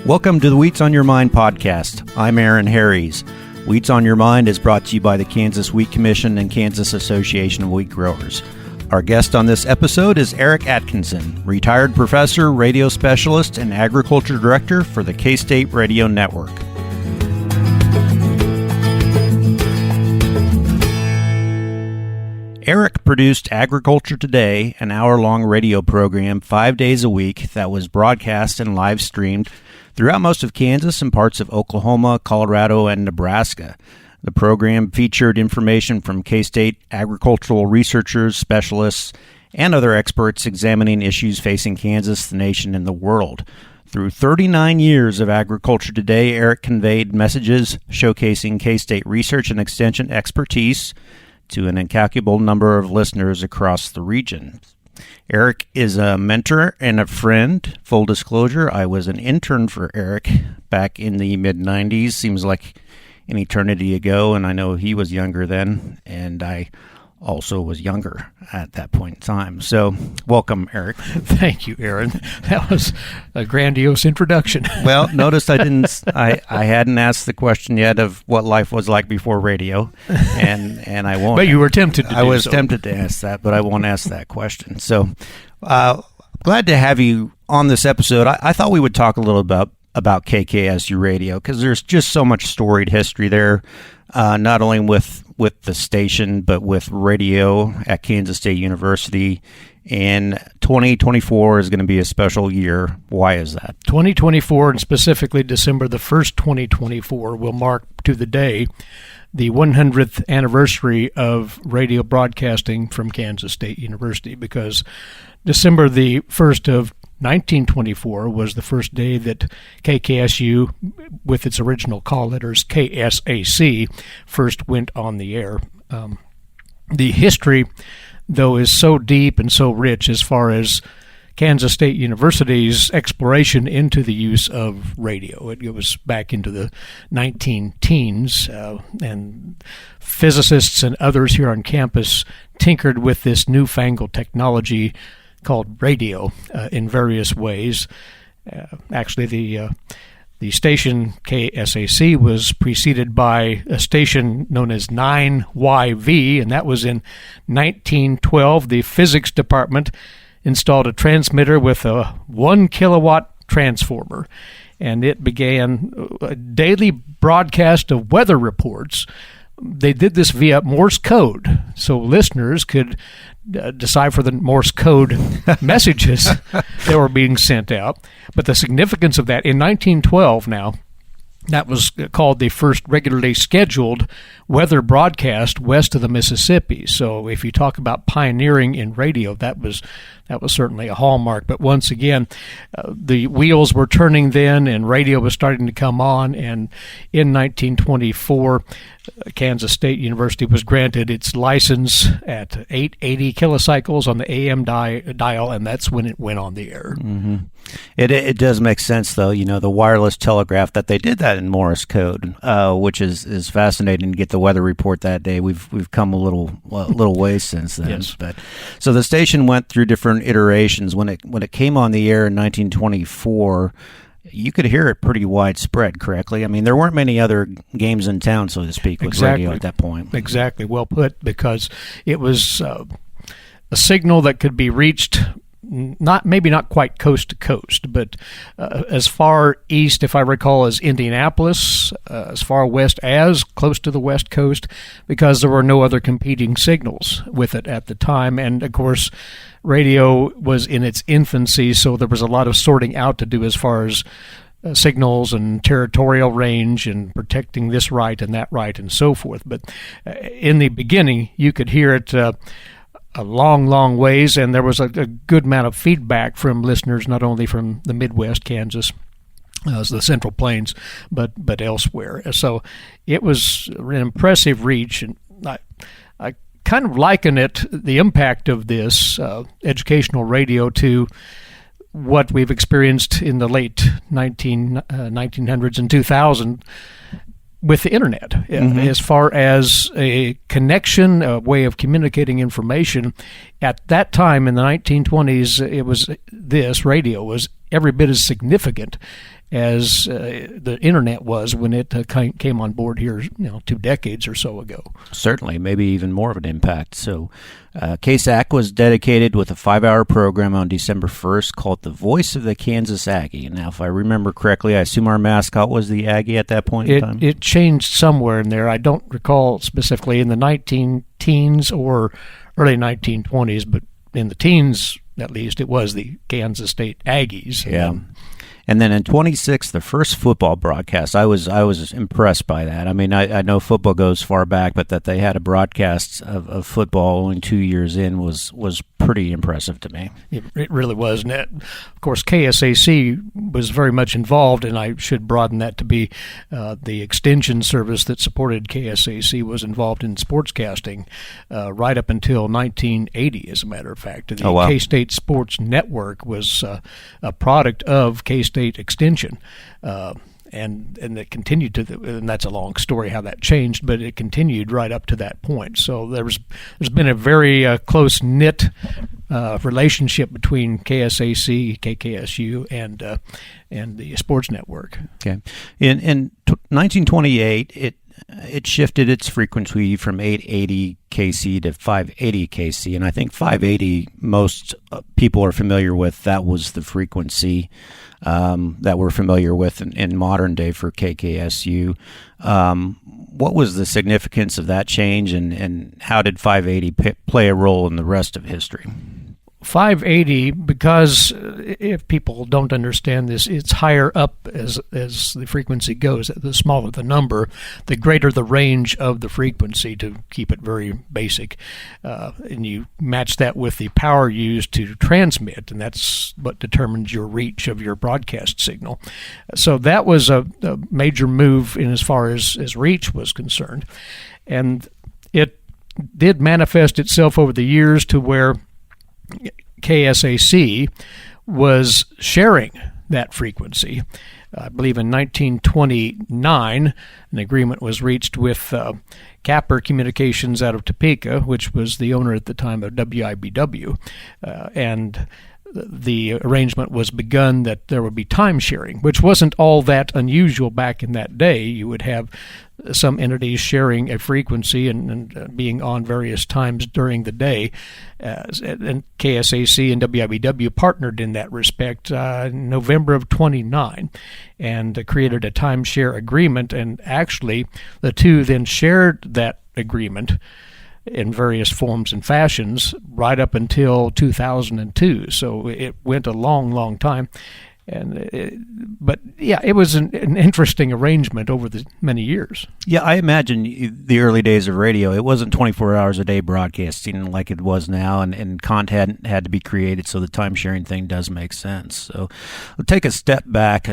Welcome to the Wheats on Your Mind podcast. I'm Aaron Harries. Wheats on Your Mind is brought to you by the Kansas Wheat Commission and Kansas Association of Wheat Growers. Our guest on this episode is Eric Atkinson, retired professor, radio specialist, and agriculture director for the K-State Radio Network. Eric produced Agriculture Today, an hour-long radio program 5 days a week that was broadcast and live-streamed throughout most of Kansas and parts of Oklahoma, Colorado, and Nebraska. The program featured information from K-State agricultural researchers, specialists, and other experts examining issues facing Kansas, the nation, and the world. Through 39 years of Agriculture Today, Eric conveyed messages showcasing K-State research and extension expertise to an incalculable number of listeners across the region. Eric is a mentor and a friend. Full disclosure, I was an intern for Eric back in the mid-90s. Seems like an eternity ago, and I know he was younger then, and I also was younger at that point in time. So, welcome, Eric. Thank you, Aaron. That was a grandiose introduction. Well, notice I hadn't asked the question yet of what life was like before radio, and I won't. But you were tempted to do so. I was tempted to ask that, but I won't ask that question. So, glad to have you on this episode. I thought we would talk a little about KKSU Radio, because there's just so much storied history there, not only with the station, but with radio at Kansas State University. And 2024 is going to be a special year. Why is that? 2024, and specifically December the 1st, 2024, will mark to the day the 100th anniversary of radio broadcasting from Kansas State University, because December the 1st of 1924 was the first day that KKSU, with its original call letters KSAC, first went on the air. The history, though, is so deep and so rich as far as Kansas State University's exploration into the use of radio. It goes back into the 19-teens, and physicists and others here on campus tinkered with this newfangled technology called radio in various ways. Actually, the station KSAC was preceded by a station known as 9YV, and that was in 1912. The physics department installed a transmitter with a 1 kilowatt transformer, and it began a daily broadcast of weather reports. They did this via Morse code, so listeners could decipher the Morse code messages that were being sent out. But the significance of that, in 1912 now, that was called the first regularly scheduled weather broadcast west of the Mississippi. So if you talk about pioneering in radio, that was certainly a hallmark. But once again, the wheels were turning then, and radio was starting to come on. And in 1924, Kansas State University was granted its license at 880 kilocycles on the AM dial, and that's when it went on the air. Mm-hmm. It does make sense, though. You know, the wireless telegraph, that they did that in Morse code, which is fascinating to get the weather report that day. We've come a little ways since then. Yes. But so the station went through different iterations. When it came on the air in 1924, you could hear it pretty widespread, correctly? I mean, there weren't many other games in town, so to speak, with radio at that point. Exactly. Well put, because it was a signal that could be reached maybe not quite coast to coast, but as far east, if I recall, as Indianapolis, as far west as close to the West Coast, because there were no other competing signals with it at the time. And of course, radio was in its infancy, so there was a lot of sorting out to do as far as signals and territorial range and protecting this right and that right and so forth. But in the beginning, you could hear it a long ways, and there was a good amount of feedback from listeners, not only from the Midwest, Kansas, the Central Plains, but elsewhere. So it was an impressive reach, and I kind of liken the impact of this educational radio to what we've experienced in the late 1900s and 2000 with the internet, as far as a connection, a way of communicating information. at that time in the 1920s, radio was every bit as significant as the internet was when it came on board here, 2 decades or so ago. Certainly, maybe even more of an impact. So KSAC was dedicated with a 5-hour program on December 1st called The Voice of the Kansas Aggie. Now, if I remember correctly, I assume our mascot was the Aggie at that point in time? It changed somewhere in there. I don't recall specifically in the 19-teens or early 1920s, but in the teens, at least, it was the Kansas State Aggies. Yeah. And then in 26, the first football broadcast, I was impressed by that. I mean, I know football goes far back, but that they had a broadcast of football only 2 years in was pretty impressive to me. It really was. And of course, KSAC was very much involved, and I should broaden that to be the extension service that supported KSAC was involved in sportscasting right up until 1980, as a matter of fact. The K-State Sports Network was a product of K-State Extension, and it continued to, and that's a long story how that changed, but it continued right up to that point. So there's been a very close knit relationship between KSAC, KKSU, and the sports network. Okay, in 1928, it shifted its frequency from 880 KC to 580 KC, and I think 580 most people are familiar with. That was the frequency that we're familiar with in modern day for KKSU. What was the significance of that change, and how did 580 play a role in the rest of history? 580, because if people don't understand this, it's higher up as the frequency goes. The smaller the number, the greater the range of the frequency, to keep it very basic. And you match that with the power used to transmit, and that's what determines your reach of your broadcast signal. So that was a major move in as far as reach was concerned. And it did manifest itself over the years to where KSAC was sharing that frequency. I believe in 1929, an agreement was reached with Capper Communications out of Topeka, which was the owner at the time of WIBW, and the arrangement was begun that there would be time sharing, which wasn't all that unusual back in that day. You would have some entities sharing a frequency and being on various times during the day. And KSAC and WIBW partnered in that respect in November of 29 and created a timeshare agreement. And actually, the two then shared that agreement in various forms and fashions right up until 2002. So it went a long, long time. But yeah, it was an interesting arrangement over the many years. Yeah, I imagine the early days of radio, it wasn't 24 hours a day broadcasting like it was now, and content had to be created, so the time sharing thing does make sense. So we'll take a step back.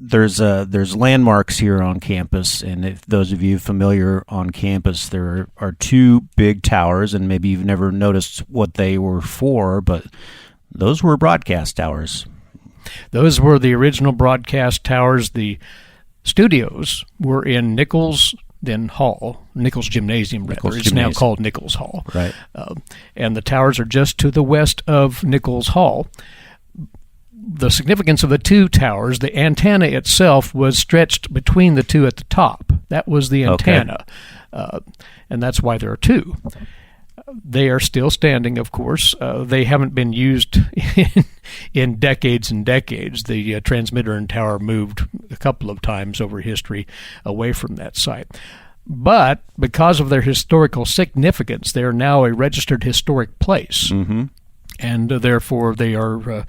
There's landmarks here on campus, and if those of you familiar on campus, there are two big towers, and maybe you've never noticed what they were for, but those were broadcast towers. Those were the original broadcast towers. The studios were in Nichols Gymnasium, rather. It's now called Nichols Hall. Right. And the towers are just to the west of Nichols Hall. The significance of the two towers, the antenna itself was stretched between the two at the top. That was the antenna. Okay. And that's why there are two. They are still standing, of course. They haven't been used in decades and decades. The transmitter and tower moved a couple of times over history away from that site. But because of their historical significance, they are now a registered historic place. Mm-hmm. And therefore they are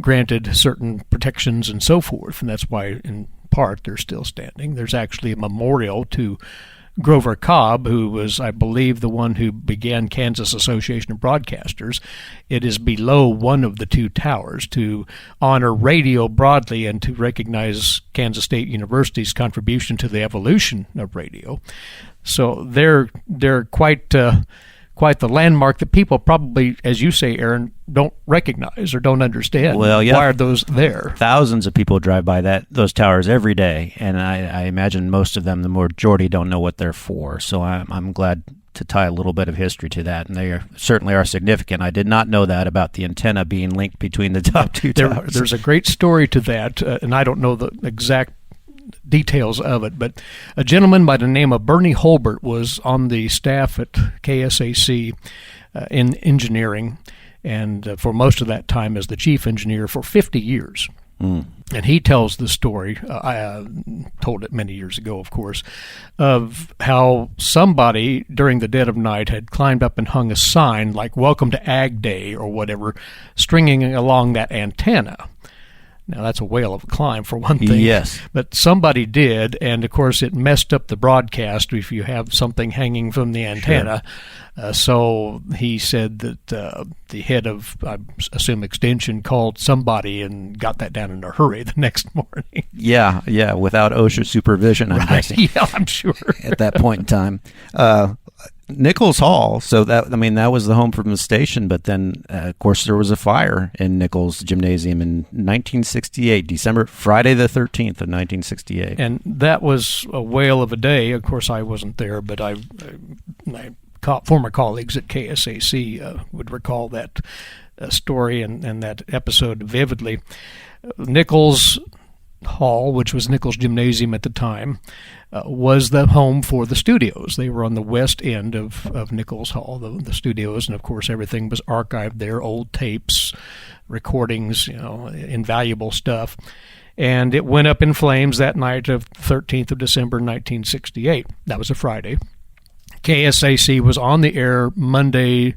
granted certain protections and so forth. And that's why, in part, they're still standing. There's actually a memorial to Grover Cobb, who was, I believe, the one who began Kansas Association of Broadcasters. It is below one of the two towers to honor radio broadly and to recognize Kansas State University's contribution to the evolution of radio. So they're quite the landmark that people probably, as you say, Aaron, don't recognize or don't understand. Well, yeah. Why are those there? Thousands of people drive by those towers every day, and I imagine most of them, the majority, don't know what they're for. So I'm glad to tie a little bit of history to that, and they certainly are significant. I did not know that about the antenna being linked between the top two towers. There's a great story to that, and I don't know the exact details of it, but a gentleman by the name of Bernie Holbert was on the staff at KSAC in engineering, and for most of that time as the chief engineer for 50 years. And he tells the story, I told it many years ago, of course, of how somebody during the dead of night had climbed up and hung a sign like "Welcome to Ag Day" or whatever, stringing along that antenna. Now, that's a whale of a climb, for one thing. Yes. But somebody did, and, of course, it messed up the broadcast if you have something hanging from the antenna. Sure. So he said that the head of, I assume, Extension called somebody and got that down in a hurry the next morning. Yeah, without OSHA supervision, I'm guessing. Yeah, I'm sure. At that point in time. Nichols Hall, so that was the home from the station, but then of course there was a fire in Nichols Gymnasium in 1968, Friday the 13th of 1968. And that was a whale of a day. Of course I wasn't there, but my former colleagues at KSAC would recall that story and that episode vividly. Nichols Hall, which was Nichols Gymnasium at the time, was the home for the studios. They were on the west end of Nichols Hall, the studios, and of course everything was archived there, old tapes, recordings, invaluable stuff. And it went up in flames that night of 13th of December 1968. That was a Friday. KSAC was on the air Monday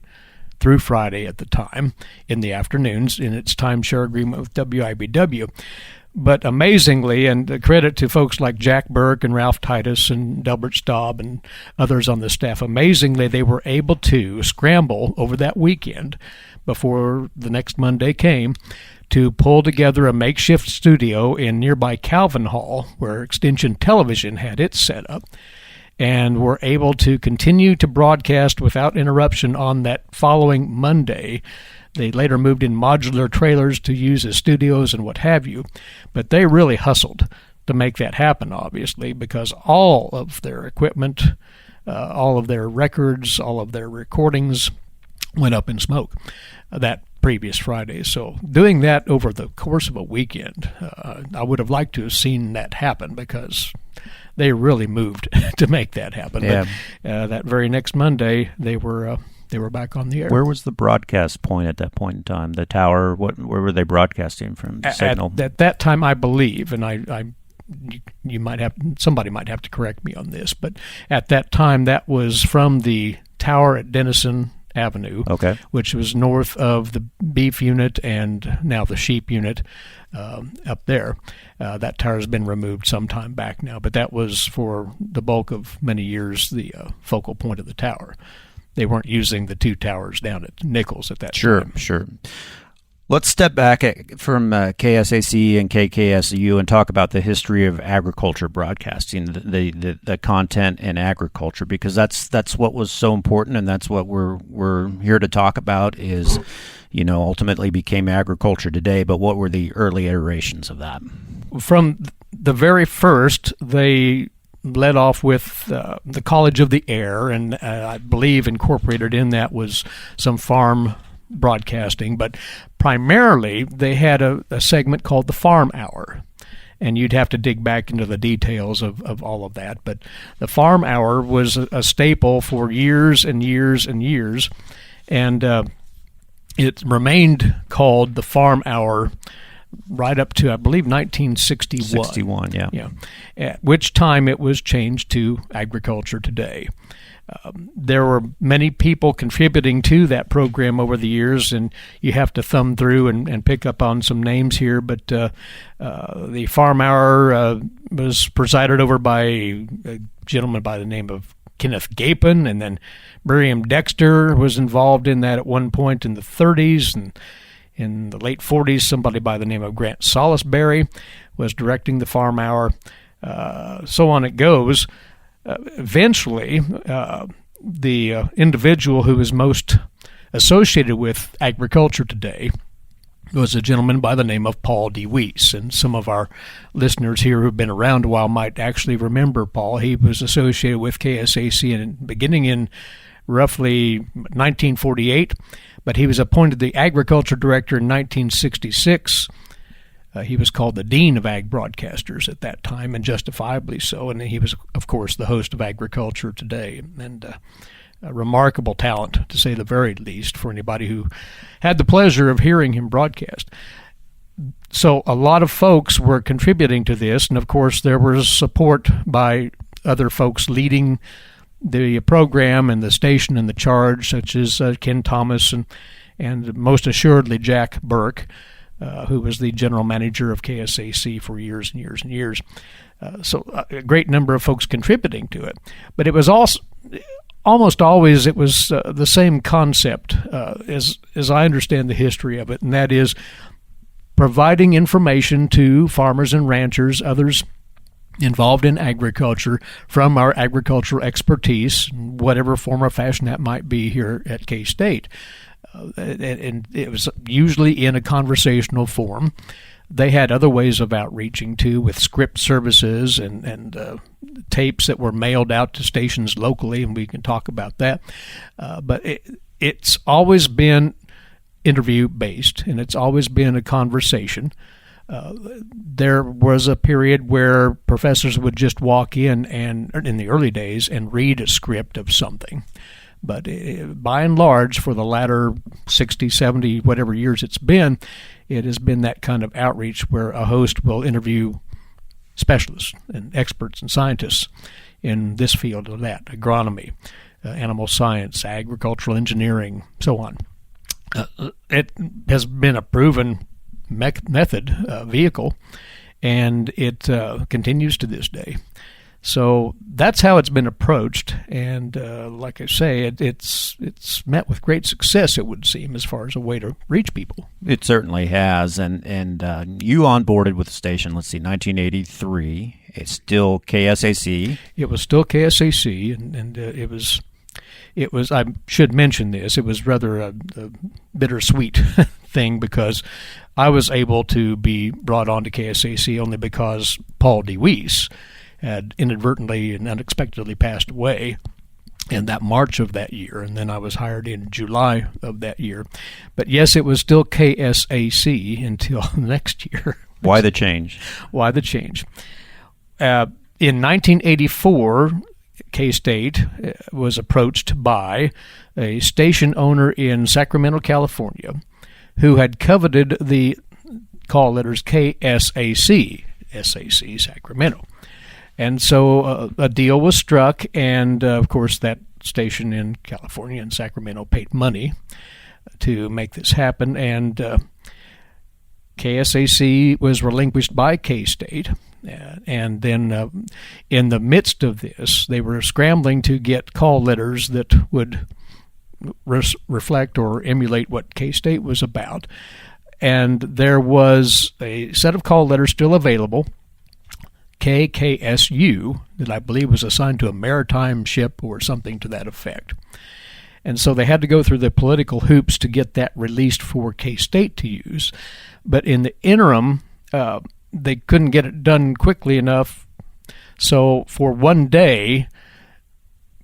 through Friday at the time in the afternoons in its timeshare agreement with WIBW. But amazingly, and credit to folks like Jack Burke and Ralph Titus and Delbert Staub and others on the staff, amazingly they were able to scramble over that weekend before the next Monday came to pull together a makeshift studio in nearby Calvin Hall where Extension Television had its set up, and were able to continue to broadcast without interruption on that following Monday. They later moved in modular trailers to use as studios and what have you, but they really hustled to make that happen, obviously, because all of their equipment, all of their records, all of their recordings went up in smoke that previous Friday. So doing that over the course of a weekend, I would have liked to have seen that happen because they really moved to make that happen. Yeah. But that very next Monday, they were back on the air. Where was the broadcast point at that point in time? The tower, where were they broadcasting from? Signal? At that time, I believe, and somebody might have to correct me on this, but at that time, that was from the tower at Denison Avenue, okay, which was north of the beef unit and now the sheep unit up there. That tower has been removed some time back now, but that was for the bulk of many years the focal point of the tower. They weren't using the two towers down at Nichols at that time. Sure. Let's step back from KSAC and KKSU and talk about the history of agriculture broadcasting, the content in agriculture, because that's what was so important, and that's what we're here to talk about. Is ultimately became Agriculture Today, but what were the early iterations of that? From the very first, they led off with the College of the Air, and I believe incorporated in that was some farm broadcasting, but primarily they had a segment called the Farm Hour, and you'd have to dig back into the details of all of that, but the Farm Hour was a staple for years and years and years, and it remained called the Farm Hour right up to, I believe, 1961. Yeah. At which time it was changed to Agriculture Today. There were many people contributing to that program over the years, and you have to thumb through and pick up on some names here, but the Farm Hour was presided over by a gentleman by the name of Kenneth Gapin, and then Miriam Dexter was involved in that at one point in the 30s, and in the late 40s, somebody by the name of Grant Salisbury was directing the Farm Hour. So on it goes. Eventually, the individual who was most associated with Agriculture Today was a gentleman by the name of Paul DeWeese. And some of our listeners here who've been around a while might actually remember Paul. He was associated with KSAC beginning in roughly 1948, but he was appointed the agriculture director in 1966. He was called the Dean of Ag Broadcasters at that time, and justifiably so. And he was, of course, the host of Agriculture Today. And a remarkable talent, to say the very least, for anybody who had the pleasure of hearing him broadcast. So a lot of folks were contributing to this, and of course there was support by other folks leading the program and the station and the charge, such as Ken Thomas and most assuredly Jack Burke, who was the general manager of KSAC for years and years and years. So a great number of folks contributing to it. But it was also almost always it was the same concept as I understand the history of it, and that is providing information to farmers and ranchers, others involved in agriculture, from our agricultural expertise, whatever form or fashion that might be here at K-State. And it was usually in a conversational form. They had other ways of outreaching too, with script services and tapes that were mailed out to stations locally, and we can talk about that. But it's always been interview-based, and it's always been a conversation. There was a period where professors would just walk in the early days and read a script of something. But by and large, for the latter 60, 70, whatever years it's been, it has been that kind of outreach where a host will interview specialists and experts and scientists in this field or that, agronomy, animal science, agricultural engineering, so on. It has been a proven method, vehicle, and it continues to this day. So that's how it's been approached, and like I say, it's met with great success, it would seem, as far as a way to reach people. It certainly has, and you onboarded with the station, let's see, 1983. It's still KSAC. It was still KSAC, and it was, I should mention this, it was rather a bittersweet thing, because I was able to be brought on to KSAC only because Paul DeWeese had inadvertently and unexpectedly passed away in that March of that year, and then I was hired in July of that year. But yes, it was still KSAC until next year. Why the change? Why the change? In 1984, K-State was approached by a station owner in Sacramento, California, who had coveted the call letters KSAC, SAC, Sacramento. And so a deal was struck, and of course that station in California in Sacramento paid money to make this happen, and KSAC was relinquished by K-State. And then in the midst of this, they were scrambling to get call letters that would reflect or emulate what K-State was about. And there was a set of call letters still available, KKSU, that I believe was assigned to a maritime ship or something to that effect. And so they had to go through the political hoops to get that released for K-State to use. But in the interim, they couldn't get it done quickly enough. So for one day,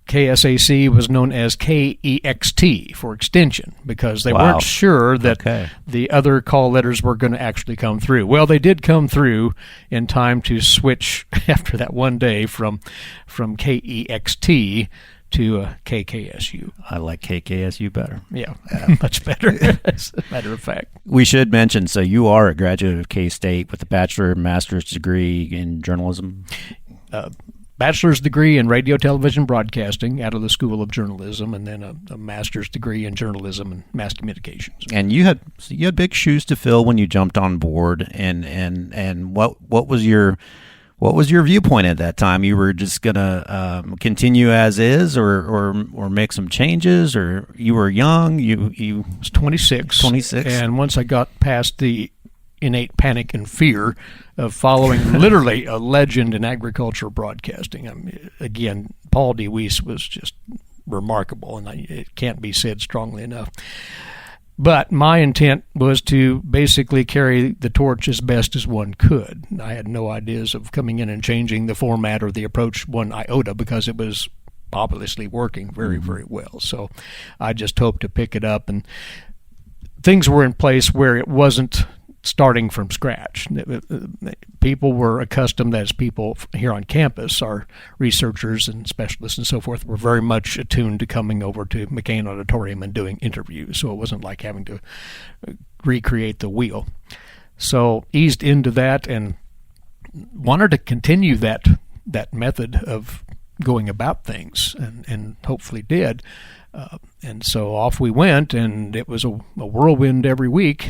KSAC was known as KEXT for extension, because they weren't sure that the other call letters were going to actually come through. Well, they did come through in time to switch after that one day from KEXT to KKSU. I like KKSU better. Yeah, much better, as a matter of fact. We should mention, so you are a graduate of K-State with a bachelor and master's degree in journalism? Bachelor's degree in radio, television, broadcasting out of the School of Journalism, and then a master's degree in journalism and mass communications. And you had big shoes to fill when you jumped on board. And what was your viewpoint at that time? You were just gonna continue as is, or make some changes, or you were young. You was 26, and once I got past the innate panic and fear of following literally a legend in agricultural broadcasting. I mean, again, Paul DeWeese was just remarkable, and it can't be said strongly enough. But my intent was to basically carry the torch as best as one could. I had no ideas of coming in and changing the format or the approach one iota, because it was obviously working very, very well. So I just hoped to pick it up, and things were in place where it wasn't starting from scratch. People were accustomed, as people here on campus, our researchers and specialists and so forth, were very much attuned to coming over to McCain Auditorium and doing interviews. So it wasn't like having to recreate the wheel. So eased into that and wanted to continue that method of going about things, and hopefully did. And so off we went, and it was a whirlwind every week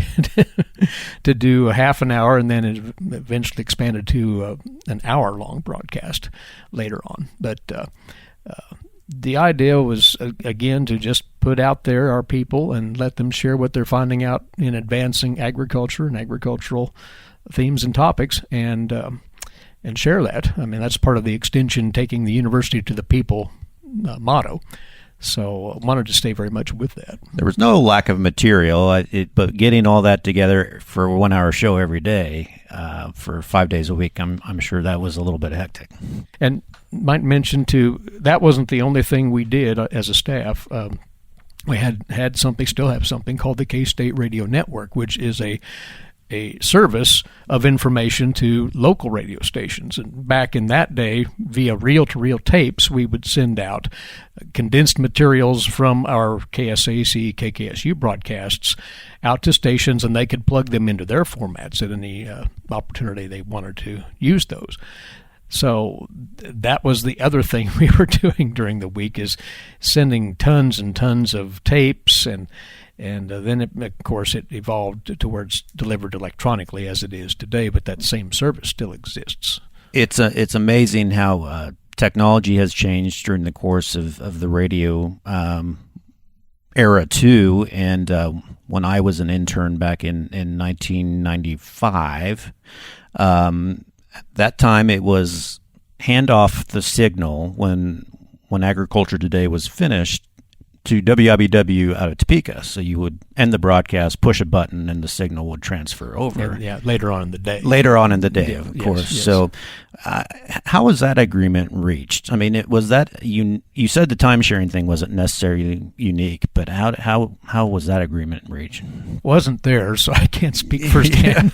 to do a half an hour, and then it eventually expanded to an hour-long broadcast later on. But the idea was, again, to just put out there our people and let them share what they're finding out in advancing agriculture and agricultural themes and topics, and share that. I mean, that's part of the extension, taking the university to the people motto. So I wanted to stay very much with that. There was no lack of material, but getting all that together for a 1 hour show every day for 5 days a week, I'm sure that was a little bit hectic. And might mention too, that wasn't the only thing we did as a staff. We had something, still have something called the K-State Radio Network, which is a service of information to local radio stations. And back in that day, via reel-to-reel tapes, we would send out condensed materials from our KSAC, KKSU broadcasts out to stations, and they could plug them into their formats at any opportunity they wanted to use those. So that was the other thing we were doing during the week, is sending tons and tons of tapes, and then, of course, it evolved towards delivered electronically as it is today, but that same service still exists. It's amazing how technology has changed during the course of the radio era, too. And when I was an intern back in 1995, that time it was hand off the signal when Agriculture Today was finished to WIBW out of Topeka. So you would end the broadcast, push a button, and the signal would transfer over. Yeah, later on in the day. Of course. Yes. So how was that agreement reached? I mean, you said the time-sharing thing wasn't necessarily unique, but how was that agreement reached? Wasn't there, so I can't speak firsthand.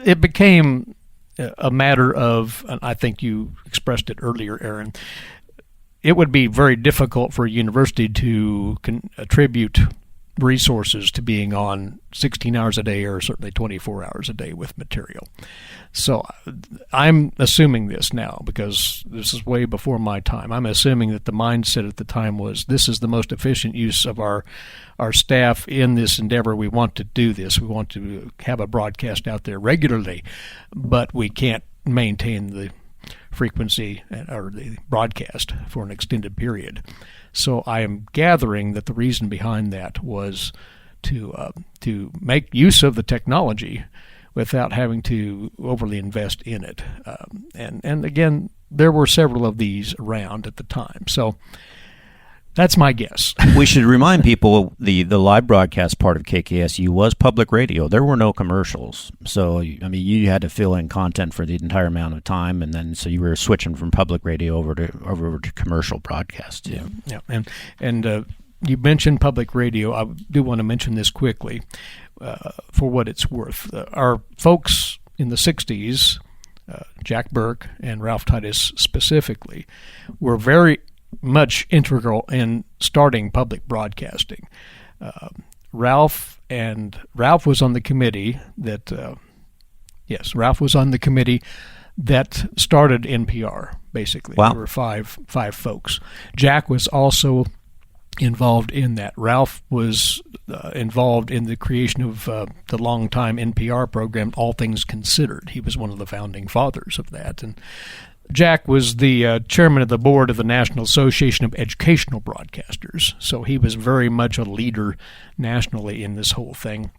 It became a matter of, and I think you expressed it earlier, Aaron, it would be very difficult for a university to attribute resources to being on 16 hours a day or certainly 24 hours a day with material. So I'm assuming this now, because this is way before my time. I'm assuming that the mindset at the time was, this is the most efficient use of our staff in this endeavor. We want to do this. We want to have a broadcast out there regularly, but we can't maintain the frequency or the broadcast for an extended period. So I am gathering that the reason behind that was to make use of the technology without having to overly invest in it. And again, there were several of these around at the time. So that's my guess. We should remind people the live broadcast part of KKSU was public radio. There were no commercials. So, I mean, you had to fill in content for the entire amount of time, and then so you were switching from public radio over to commercial broadcast. Yeah. And you mentioned public radio. I do want to mention this quickly for what it's worth. Our folks in the 60s, Jack Burke and Ralph Titus specifically, were very much integral in starting public broadcasting. Ralph was on the committee that Ralph was on the committee that started NPR, basically. Wow. There were five folks. Jack was also involved in that. Ralph was involved in the creation of the longtime NPR program, All Things Considered. He was one of the founding fathers of that. And Jack was the chairman of the board of the National Association of Educational Broadcasters, so he was very much a leader nationally in this whole thing.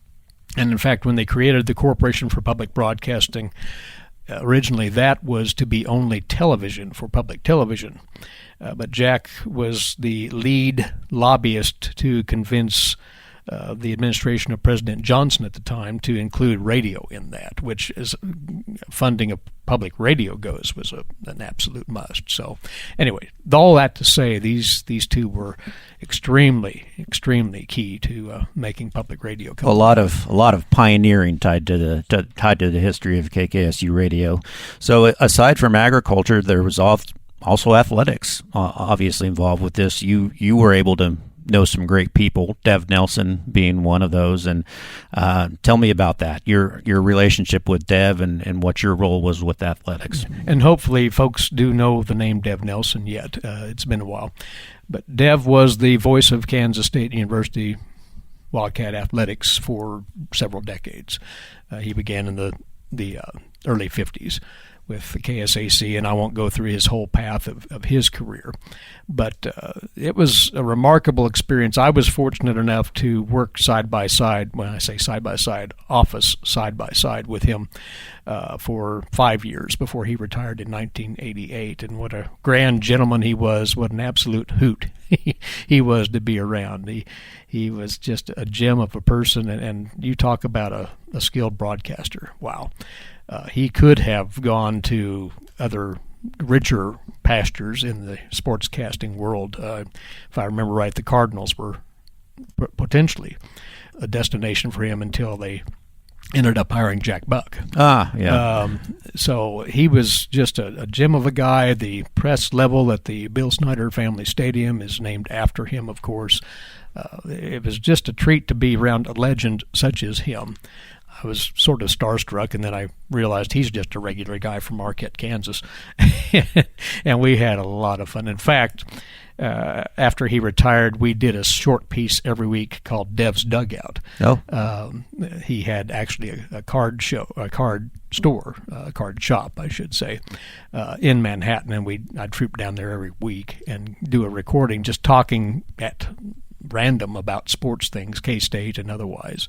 And in fact, when they created the Corporation for Public Broadcasting, Originally, that was to be only television for public television. But Jack was the lead lobbyist to convince the administration of President Johnson at the time to include radio in that, which, as funding of public radio goes, was an absolute must. So anyway, all that to say, these two were extremely key to making public radio come. A lot of pioneering tied to the history of KKSU radio. So aside from agriculture, there was also athletics obviously involved with this. You were able to know some great people, Dev Nelson being one of those, and tell me about that, your relationship with Dev and what your role was with athletics. And hopefully folks do know the name Dev Nelson yet. It's been a while. But Dev was the voice of Kansas State University Wildcat athletics for several decades. He began in the early 50s. With the KSAC, and I won't go through his whole path of his career. But it was a remarkable experience. I was fortunate enough to work side by side, when I say side by side, office side by side with him for 5 years before he retired in 1988. And what a grand gentleman he was, what an absolute hoot he was to be around. He was just a gem of a person, and you talk about a skilled broadcaster. Wow. He could have gone to other richer pastures in the sportscasting world. If I remember right, the Cardinals were potentially a destination for him until they ended up hiring Jack Buck. So he was just a gem of a guy. The press level at the Bill Snyder Family Stadium is named after him, of course. It was just a treat to be around a legend such as him. I was sort of starstruck, and then I realized he's just a regular guy from Marquette, Kansas. And we had a lot of fun. In fact, after he retired, we did a short piece every week called Dev's Dugout. He had actually a card store, a card shop, I should say, in Manhattan, and I'd troop down there every week and do a recording just talking at random about sports things, K-State and otherwise,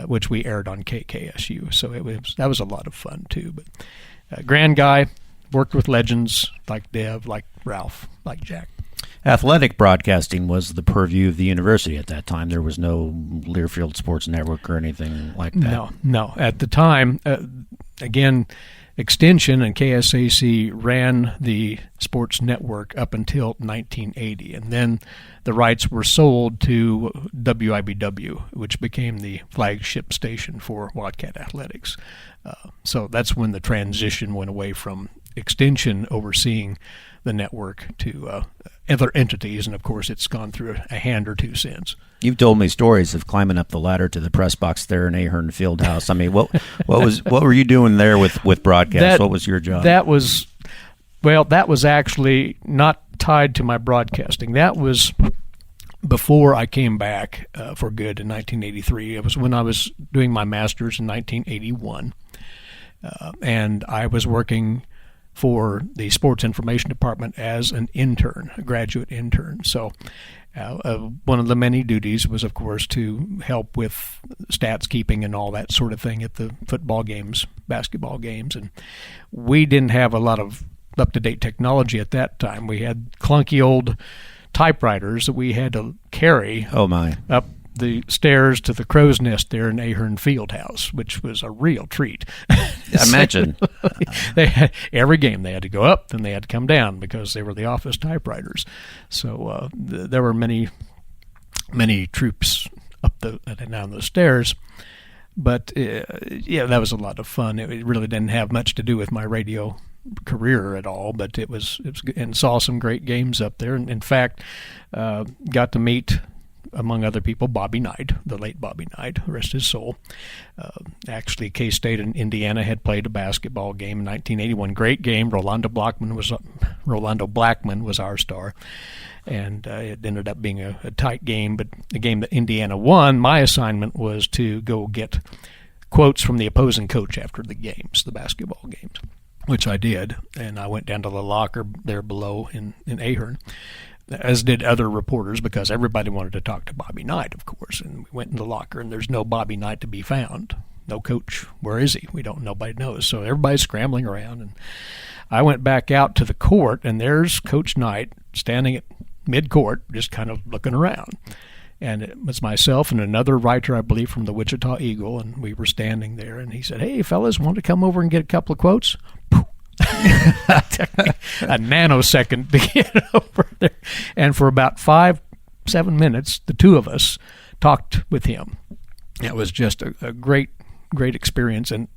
which we aired on KKSU. So that was a lot of fun too. But grand guy, worked with legends like Dev, like Ralph, like Jack. Athletic broadcasting was the purview of the university at that time. There was no Learfield Sports Network or anything like that. No. At the time, again, Extension and KSAC ran the sports network up until 1980, and then the rights were sold to WIBW, which became the flagship station for Wildcat Athletics. So that's when the transition went away from Extension overseeing the network to other entities, and of course it's gone through a hand or two since. You've told me stories of climbing up the ladder to the press box there in Ahern Fieldhouse. I mean, what were you doing there with broadcast? What was your job? That was actually not tied to my broadcasting. That was before I came back for good in 1983. It was when I was doing my master's in 1981, and I was working for the sports information department as an intern, a graduate intern. So one of the many duties was, of course, to help with stats keeping and all that sort of thing at the football games, basketball games. And we didn't have a lot of up-to-date technology at that time. We had clunky old typewriters that we had to carry up the stairs to the crow's nest there in Ahern Fieldhouse, which was a real treat. Imagine. They had, every game they had to go up, then they had to come down because they were the office typewriters. So there were many troops up and down the stairs. But that was a lot of fun. It really didn't have much to do with my radio career at all, but it was and saw some great games up there. And in fact, got to meet, among other people, Bobby Knight, the late Bobby Knight, rest his soul. Actually, K-State and Indiana had played a basketball game in 1981. Great game. Rolando Blackman was our star, and it ended up being a tight game, but the game that Indiana won. My assignment was to go get quotes from the opposing coach after the games, the basketball games, which I did, and I went down to the locker there below in Ahern, as did other reporters, because everybody wanted to talk to Bobby Knight, of course. And we went in the locker, and there's no Bobby Knight to be found. no coach. Where is he? Nobody knows. So everybody's scrambling around. And I went back out to the court, and there's Coach Knight standing at mid-court, just kind of looking around. And it was myself and another writer, I believe, from the Wichita Eagle, and we were standing there. And he said, "Hey, fellas, want to come over and get a couple of quotes?" It took me a nanosecond to get over there. And for about 5-7 minutes, the two of us talked with him. It was just a great experience. And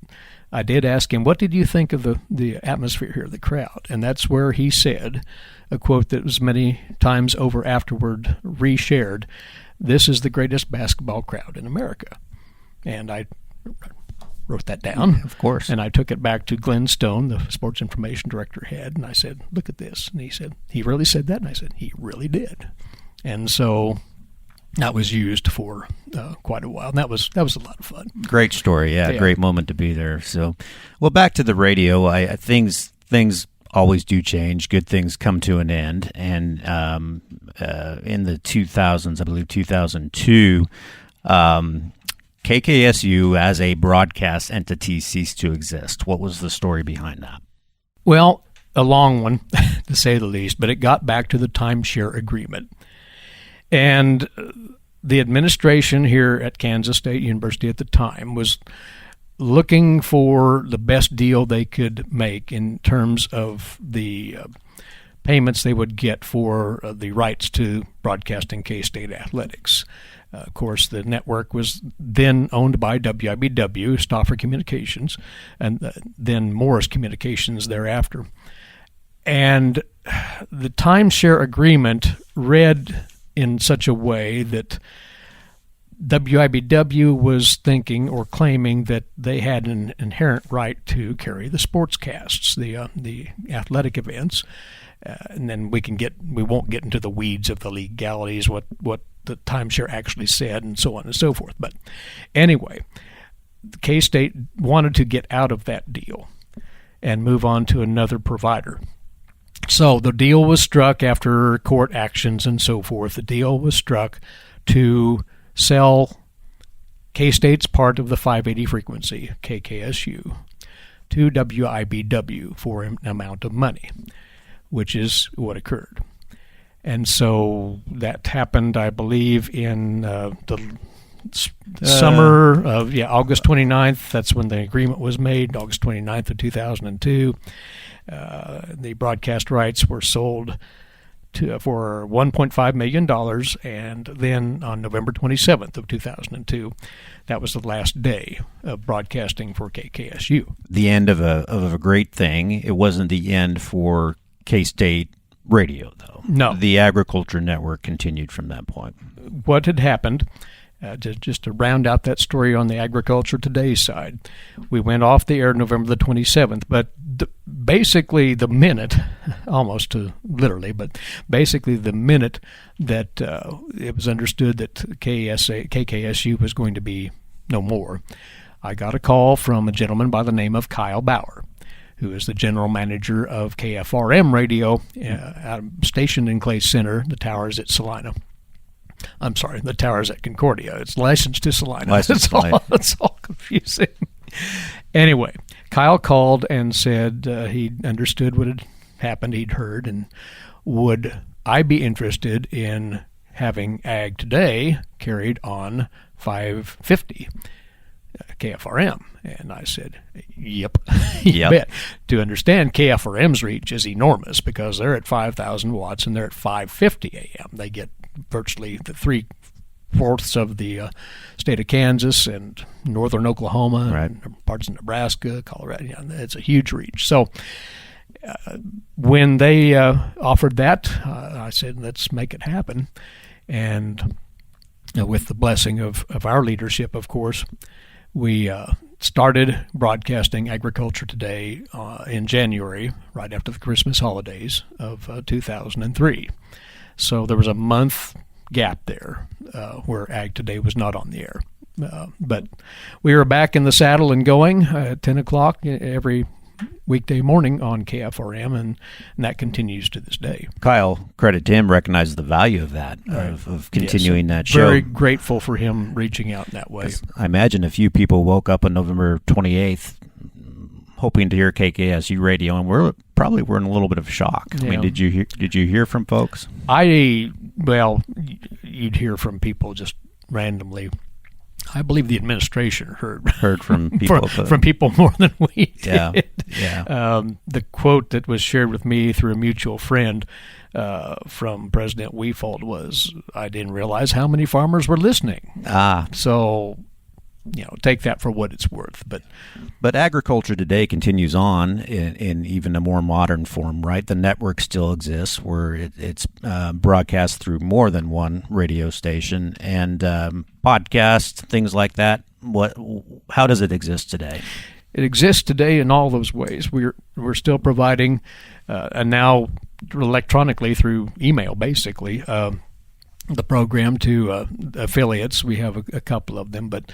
I did ask him, what did you think of the atmosphere here, the crowd? And that's where he said a quote that was many times over afterward reshared, "This is the greatest basketball crowd in America." And I wrote that down. Of course. And I took it back to Glenn Stone, the sports information director head, and I said, "Look at this." And he said, "He really said that?" And I said, "He really did." And so that was used for quite a while. And that was a lot of fun. Great story. Yeah, great moment to be there. So, well, back to the radio. Things always do change. Good things come to an end. And in the 2000s, I believe 2002, KKSU as a broadcast entity ceased to exist. What was the story behind that? Well, a long one, to say the least, but it got back to the timeshare agreement. And the administration here at Kansas State University at the time was looking for the best deal they could make in terms of the payments they would get for the rights to broadcasting K-State athletics. Of course, the network was then owned by WIBW, Stauffer Communications, and then Morris Communications thereafter. And the timeshare agreement read in such a way that WIBW was thinking or claiming that they had an inherent right to carry the sportscasts, the athletic events, and then we won't get into the weeds of the legalities, what the timeshare actually said, and so on and so forth. But anyway, K-State wanted to get out of that deal and move on to another provider. So the deal was struck after court actions and so forth. The deal was struck to sell K-State's part of the 580 frequency, KKSU, to WIBW for an amount of money, which is what occurred. And so that happened, I believe, in the summer of August 29th. That's when the agreement was made, August 29th of 2002. The broadcast rights were sold for $1.5 million, and then on November 27th of 2002, that was the last day of broadcasting for KKSU. The end of a great thing. It wasn't the end for K-State radio, though. No. The agriculture network continued from that point. What had happened, just to round out that story on the Agriculture Today side, we went off the air November the 27th, but basically the minute, almost to literally, but basically the minute that it was understood that KKSU was going to be no more, I got a call from a gentleman by the name of Kyle Bauer, who is the general manager of KFRM radio, stationed in Clay Center. The tower is at Salina. I'm sorry, the tower is at Concordia. It's licensed to Salina. It's all confusing. Anyway, Kyle called and said he understood what had happened, he'd heard, and would I be interested in having Ag Today carried on 550 KFRM? And I said, yep. You bet. To understand, KFRM's reach is enormous because they're at 5,000 watts and they're at 550 AM. They get virtually the 3/4 of the state of Kansas and northern Oklahoma, right, and parts of Nebraska, Colorado. It's a huge reach. So when they offered that, I said, let's make it happen. And with the blessing of our leadership, of course, we started broadcasting Agriculture Today in January, right after the Christmas holidays of 2003. So there was a month gap there where Ag Today was not on the air. But we were back in the saddle and going at 10 o'clock every weekday morning on KFRM, and that continues to this day. Kyle, credit to him, recognizes the value of that, of continuing that show. Very grateful for him reaching out in that way. I imagine a few people woke up on November 28th hoping to hear KKSU radio, and we're in a little bit of shock. Yeah. I mean, did you hear from folks? Well, you'd hear from people just randomly. I believe the administration heard from people from people more than we did. Yeah. The quote that was shared with me through a mutual friend from President Weefold was, "I didn't realize how many farmers were listening." So, take that for what it's worth. But agriculture today continues on in even a more modern form, right? The network still exists where it's broadcast through more than one radio station and podcasts, things like that. How does it exist today? It exists today in all those ways. We're still providing, and now electronically through email, basically, the program to affiliates. We have a couple of them, but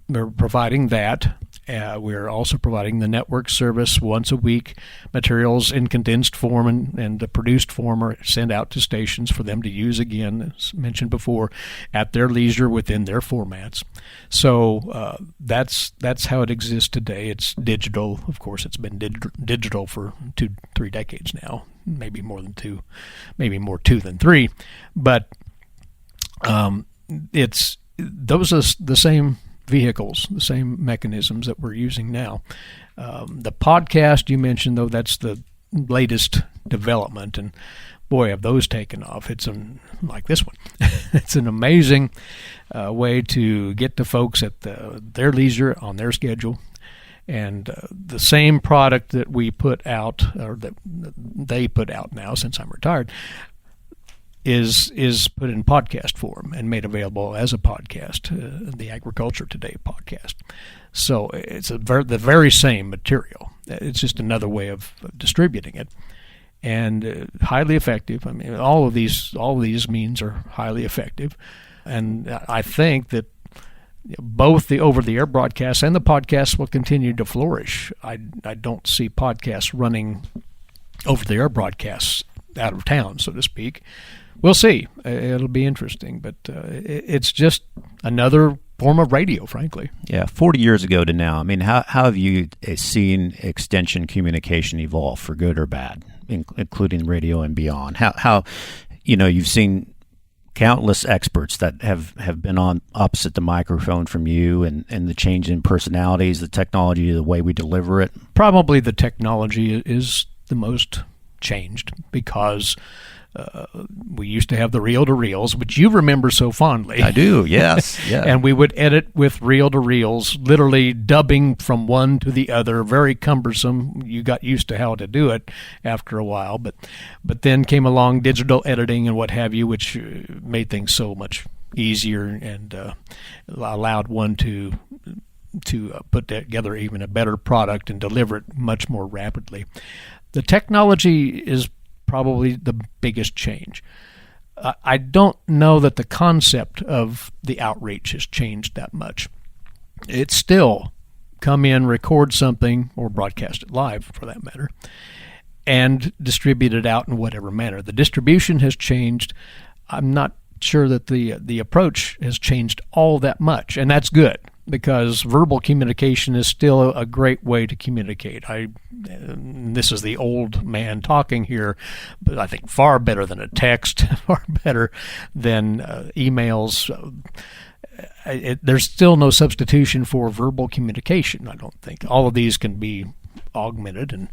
we're providing that. We're also providing the network service once a week. Materials in condensed form and the produced form are sent out to stations for them to use again, as mentioned before, at their leisure within their formats. So that's how it exists today. It's digital. Of course, it's been digital for 2-3 decades now. Maybe more than 2, maybe more 2 than 3, but those are the same vehicles, the same mechanisms that we're using now. The podcast you mentioned, though, that's the latest development, and boy, have those taken off. It's like this one. It's an amazing way to get to folks at their leisure on their schedule. And the same product that we put out, or that they put out now, since I'm retired, is put in podcast form and made available as a podcast, the Agriculture Today podcast. So it's the very same material. It's just another way of distributing it, and highly effective. I mean, all of these means are highly effective, and I think that both the over-the-air broadcasts and the podcasts will continue to flourish. I don't see podcasts running over-the-air broadcasts out of town, so to speak. We'll see. It'll be interesting, but it's just another form of radio, frankly. Yeah, 40 years ago to now. I mean, how have you seen extension communication evolve, for good or bad, including radio and beyond? How you've seen countless experts that have been on opposite the microphone from you, and the change in personalities, the technology, the way we deliver it. Probably the technology is the most changed, because we used to have the reel-to-reels, which you remember so fondly. I do, yes. Yeah. And we would edit with reel-to-reels, literally dubbing from one to the other, very cumbersome. You got used to how to do it after a while, but then came along digital editing and what have you, which made things so much easier and allowed one to put together even a better product and deliver it much more rapidly. The technology is probably the biggest change. I don't know that the concept of the outreach has changed that much. It's still come in, record something, or broadcast it live for that matter, and distribute it out in whatever manner. The distribution has changed. I'm not sure that the approach has changed all that much, and that's good, because verbal communication is still a great way to communicate. This is the old man talking here, but I think far better than a text, far better than emails. There's still no substitution for verbal communication, I don't think. All of these can be augmented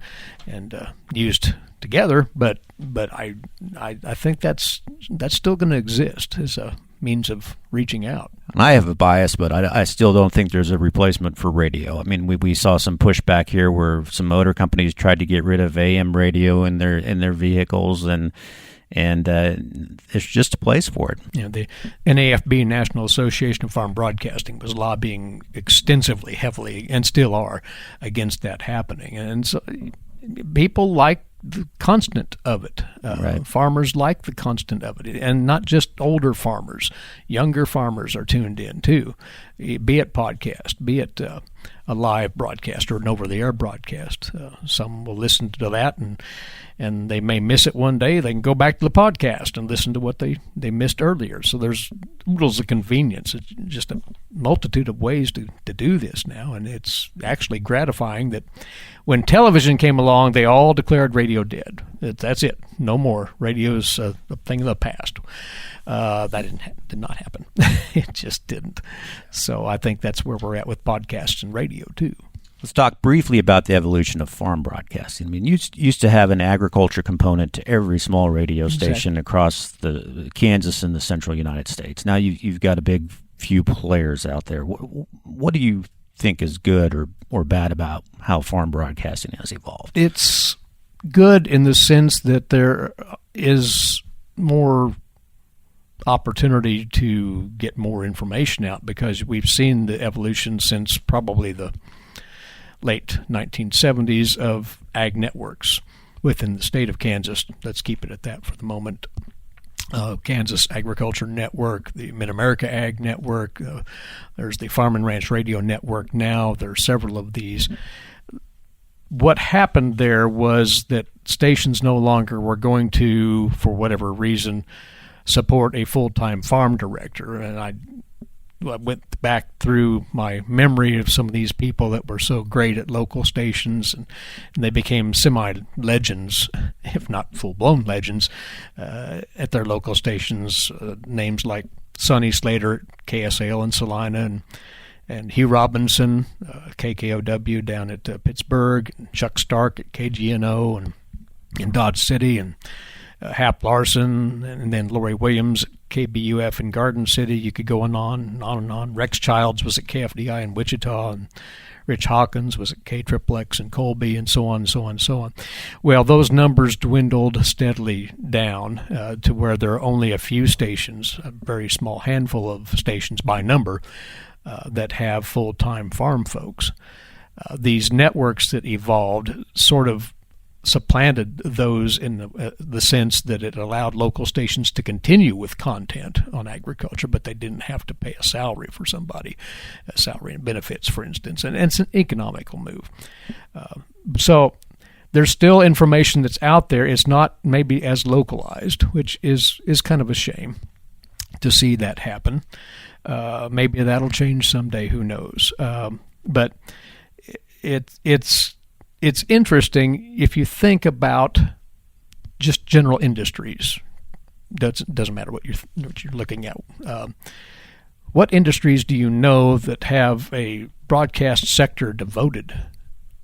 and used together, but I think that's still going to exist as a means of reaching out. And I have a bias, but I still don't think there's a replacement for radio. I mean, we saw some pushback here where some motor companies tried to get rid of AM radio in their vehicles, and there's just a place for it. Yeah, the NAFB, National Association of Farm Broadcasting, was lobbying extensively, heavily, and still are, against that happening. And so people like the constant of it. Right. Farmers like the constant of it, and not just older farmers. Younger farmers are tuned in too, be it podcast, be it a live broadcast or an over-the-air broadcast. Some will listen to that, and they may miss it one day. They can go back to the podcast and listen to what they missed earlier. So there's oodles of convenience. It's just a multitude of ways to do this now, and it's actually gratifying that when television came along, they all declared radio dead. That's it. No more. Radio's a thing of the past. That did not happen. It just didn't. So I think that's where we're at with podcasts and radio, too. Let's talk briefly about the evolution of farm broadcasting. I mean, you used to have an agriculture component to every small radio station across the Kansas and the central United States. Now you've got a big few players out there. What do you think is good or bad about how farm broadcasting has evolved? It's good in the sense that there is more opportunity to get more information out, because we've seen the evolution since probably the late 1970s of ag networks within the state of Kansas. Let's keep it at that for the moment. Kansas Agriculture Network, the Mid-America Ag Network, there's the Farm and Ranch Radio Network now. There are several of these. What happened there was that stations no longer were going to, for whatever reason, support a full-time farm director. And I went back through my memory of some of these people that were so great at local stations, and they became semi-legends, if not full-blown legends, at their local stations. Names like Sonny Slater at KSAL in Salina, and Hugh Robinson, KKOW down at Pittsburgh, and Chuck Stark at KGNO and in Dodge City, and Hap Larson, and then Lori Williams at KBUF in Garden City. You could go on and on and on. Rex Childs was at KFDI in Wichita, and Rich Hawkins was at KXXX in Colby, and so on and so on and so on. Well, those numbers dwindled steadily down to where there are only a few stations, a very small handful of stations by number, that have full-time farm folks. These networks that evolved sort of supplanted those in the sense that it allowed local stations to continue with content on agriculture, but they didn't have to pay a salary for somebody, a salary and benefits, for instance, and it's an economical move. So there's still information that's out there. It's not maybe as localized, which is kind of a shame to see that happen. Maybe that'll change someday, who knows. But it's interesting if you think about just general industries. Doesn't matter what you're looking at. What industries do you know that have a broadcast sector devoted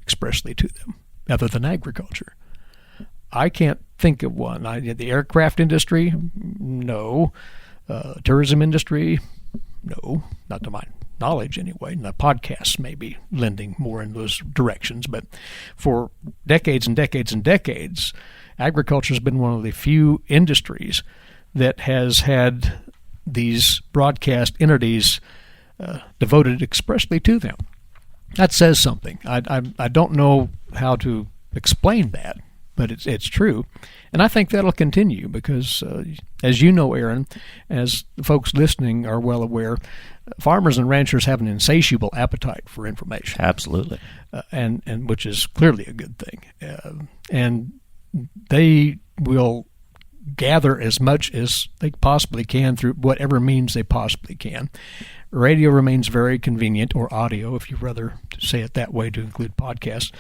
expressly to them, other than agriculture? I can't think of one. The aircraft industry, no. Tourism industry, no. Not to my knowledge anyway. And the podcasts may be lending more in those directions, but for decades and decades and decades, agriculture has been one of the few industries that has had these broadcast entities devoted expressly to them. That says something. I don't know how to explain that, but it's true. And I think that'll continue because, as you know, Aaron, as the folks listening are well aware, farmers and ranchers have an insatiable appetite for information. Absolutely. And which is clearly a good thing. And they will gather as much as they possibly can through whatever means they possibly can. Radio remains very convenient, or audio, if you'd rather say it that way to include podcasts.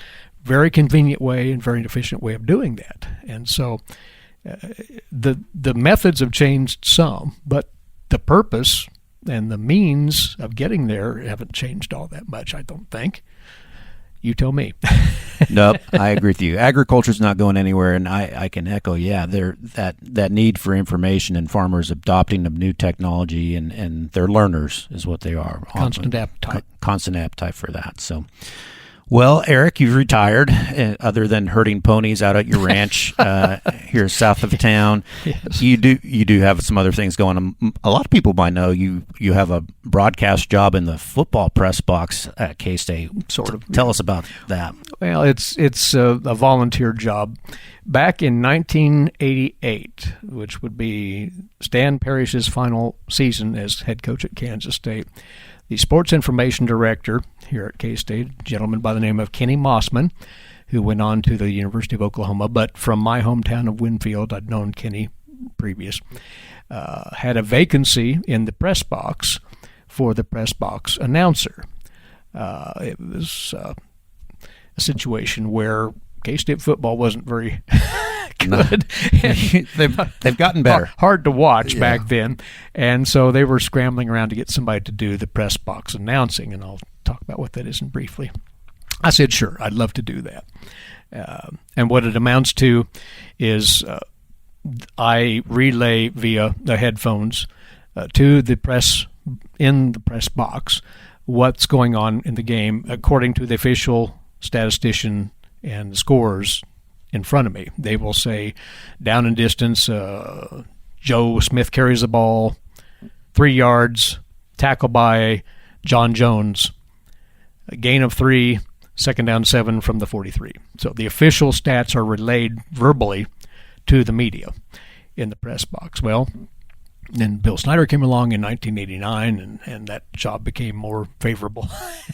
Very convenient way and very efficient way of doing that. And so the methods have changed some, but the purpose and the means of getting there haven't changed all that much, I don't think. You tell me. Nope, I agree with you. Agriculture's not going anywhere, and I can echo, that need for information and farmers adopting of new technology, and they're learners is what they are. Constant appetite. Constant appetite for that. So, well, Eric, you've retired, other than herding ponies out at your ranch here south of town. Yes. You do have some other things going on. A lot of people might know you have a broadcast job in the football press box at K-State. Sort of. Tell us about that. Well, it's a volunteer job. Back in 1988, which would be Stan Parrish's final season as head coach at Kansas State, the sports information director here at K-State, a gentleman by the name of Kenny Mossman, who went on to the University of Oklahoma, but from my hometown of Winfield. I'd known Kenny previous. Had a vacancy in the press box for the press box announcer. It was a situation where K-State football wasn't very good. They've gotten better. Hard to watch back then. And so they were scrambling around to get somebody to do the press box announcing, and I'll talk about what that is briefly. I said, sure, I'd love to do that. And what it amounts to is I relay via the headphones to the press in the press box what's going on in the game according to the official statistician and the scorers in front of me. They will say, down and distance, Joe Smith carries the ball 3 yards, tackle by John Jones, a gain of 3, second down 7 from the 43. So the official stats are relayed verbally to the media in the press box. Well, then Bill Snyder came along in 1989, and that job became more favorable,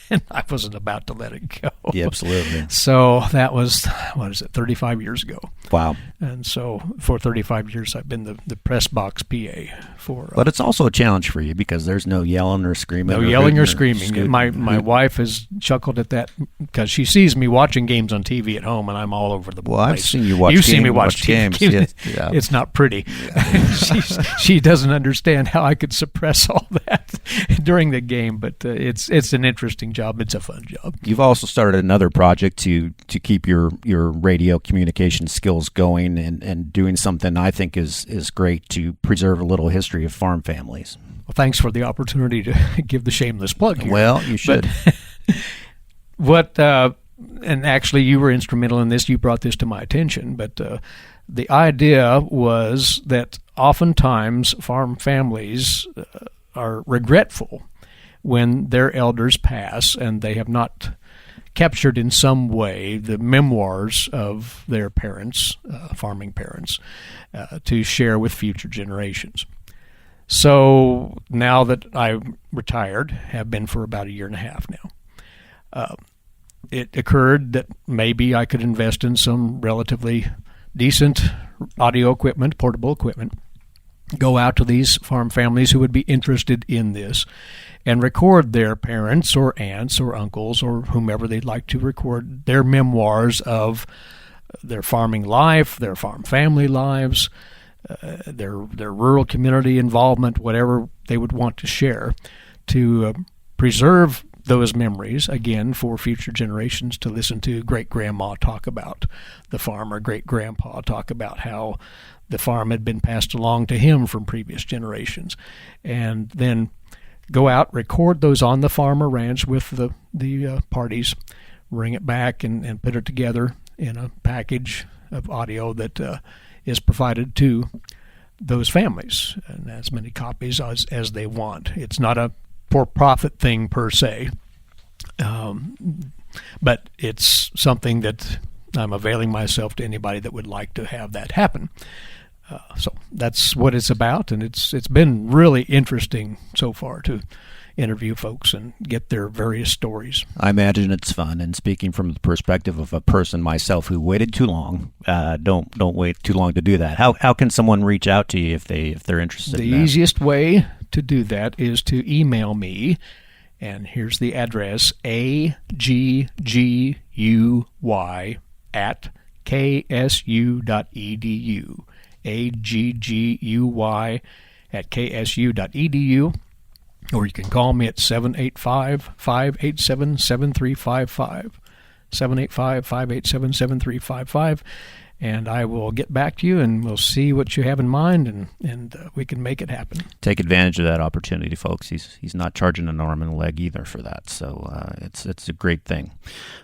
and I wasn't about to let it go. Yeah, absolutely. So that was, 35 years ago. Wow. And so for 35 years, I've been the press box PA for... But it's also a challenge for you because there's no yelling or screaming. No yelling or screaming. My wife has chuckled at that because she sees me watching games on TV at home, and I'm all over the place. Well, I've seen you watch You've seen me watch games. Yeah. It's not pretty. She doesn't understand how I could suppress all that during the game, but it's an interesting job. It's a fun job. You've also started another project to keep your radio communication skills going and doing something I think is great to preserve a little history of farm families. Well, thanks for the opportunity to give the shameless plug here. Well, you should. And actually you were instrumental in this. You brought this to my attention, but the idea was that oftentimes farm families are regretful when their elders pass and they have not captured in some way the memoirs of their parents, farming parents, to share with future generations. So now that I'm retired, have been for about 1.5 years now, it occurred that maybe I could invest in some relatively decent audio equipment, portable equipment, go out to these farm families who would be interested in this and record their parents or aunts or uncles or whomever they'd like to record their memoirs of their farming life, their farm family lives, their rural community involvement, whatever they would want to share, to preserve those memories, again, for future generations to listen to great-grandma talk about the farm or great-grandpa talk about how the farm had been passed along to him from previous generations. And then go out, record those on the farm or ranch with the parties, bring it back and put it together in a package of audio that is provided to those families, and as many copies as they want. It's not a for-profit thing per se, but it's something that I'm availing myself to anybody that would like to have that happen. So that's what it's about, and it's been really interesting so far to interview folks and get their various stories. I imagine it's fun, and speaking from the perspective of a person myself who waited too long, don't wait too long to do that. How can someone reach out to you if they're interested? The easiest way to do that is to email me, and here's the address: agguy@ksu.edu. agguy@ksu.edu, or you can call me at 785-587-7355, 785-587-7355, and I will get back to you, and we'll see what you have in mind, and we can make it happen. Take advantage of that opportunity, folks. He's not charging an arm and a leg either for that, so it's a great thing.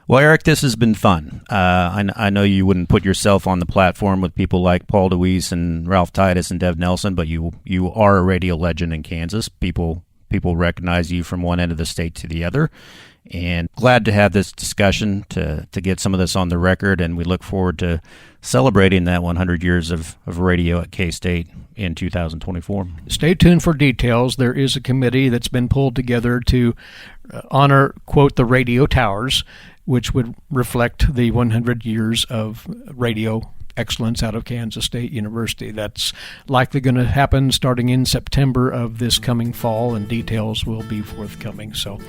Well, Eric, this has been fun. I know you wouldn't put yourself on the platform with people like Paul DeWeese and Ralph Titus and Dev Nelson, but you are a radio legend in Kansas. People recognize you from one end of the state to the other. And glad to have this discussion to get some of this on the record, and we look forward to celebrating that 100 years of radio at K-State in 2024. Stay tuned for details. There is a committee that's been pulled together to honor, quote, the radio towers, which would reflect the 100 years of radio excellence out of Kansas State University. That's likely going to happen starting in September of this coming fall, and details will be forthcoming. So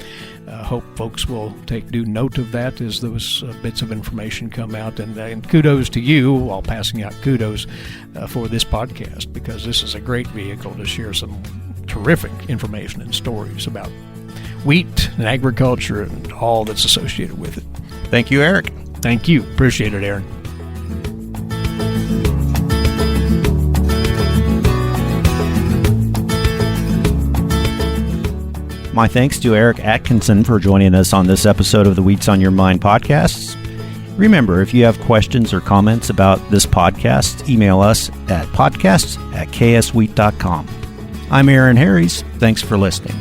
hope folks will take due note of that as those bits of information come out. And kudos to you, while passing out kudos for this podcast, because this is a great vehicle to share some terrific information and stories about wheat and agriculture and all that's associated with it. Thank you, Eric. Thank you. Appreciate it, Aaron. My thanks to Eric Atkinson for joining us on this episode of the Wheats on Your Mind podcasts. Remember, if you have questions or comments about this podcast, email us at podcasts@kswheat.com. I'm Aaron Harries. Thanks for listening.